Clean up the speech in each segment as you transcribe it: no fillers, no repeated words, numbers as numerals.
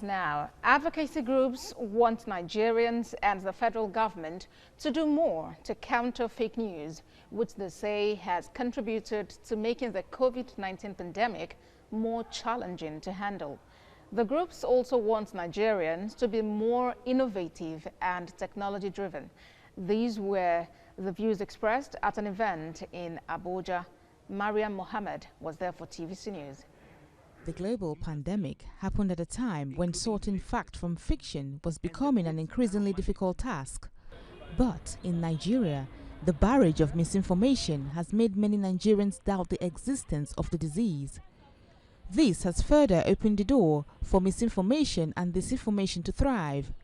Now, advocacy groups want Nigerians and the federal government to do more to counter fake news, which they say has contributed to making the COVID-19 pandemic more challenging to handle. The groups also want Nigerians to be more innovative and technology-driven. These were the views expressed at an event in Abuja. Mariam Mohammed was there for TVC News. The global pandemic happened at a time when sorting fact from fiction was becoming an increasingly difficult task. But in Nigeria, the barrage of misinformation has made many Nigerians doubt the existence of the disease. This has further opened the door for misinformation and disinformation to thrive.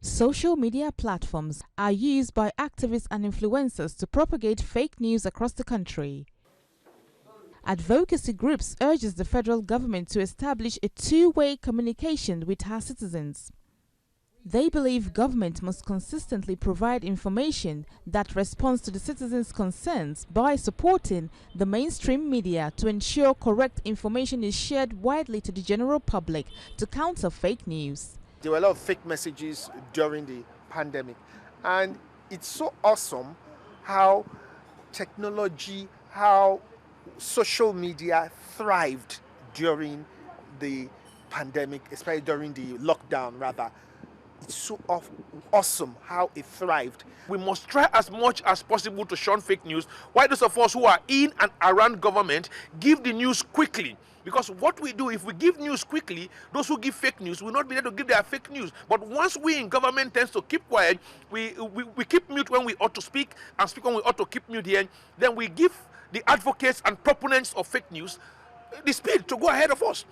Social media platforms are used by activists and influencers to propagate fake news across the country. Advocacy groups urges the federal government to establish a two-way communication with her citizens. They believe government must consistently provide information that responds to the citizens' concerns by supporting the mainstream media to ensure correct information is shared widely to the general public to counter fake news. There were a lot of fake messages during the pandemic, and it's so awesome how technology, how social media thrived during the pandemic, especially during the lockdown rather. It's so awesome how it thrived. We must try as much as possible to shun fake news, while those of us who are in and around government give the news quickly. Because what we do, if we give news quickly, those who give fake news will not be able to give their fake news. But once we in government tends to keep quiet, we keep mute when we ought to speak and speak when we ought to keep mute here, then we give the advocates and proponents of fake news the speed to go ahead of us.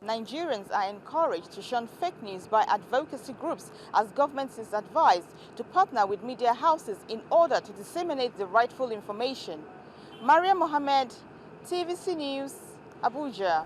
Nigerians are encouraged to shun fake news by advocacy groups as government is advised to partner with media houses in order to disseminate the rightful information. Mariam Mohammed, TVC News, Abuja.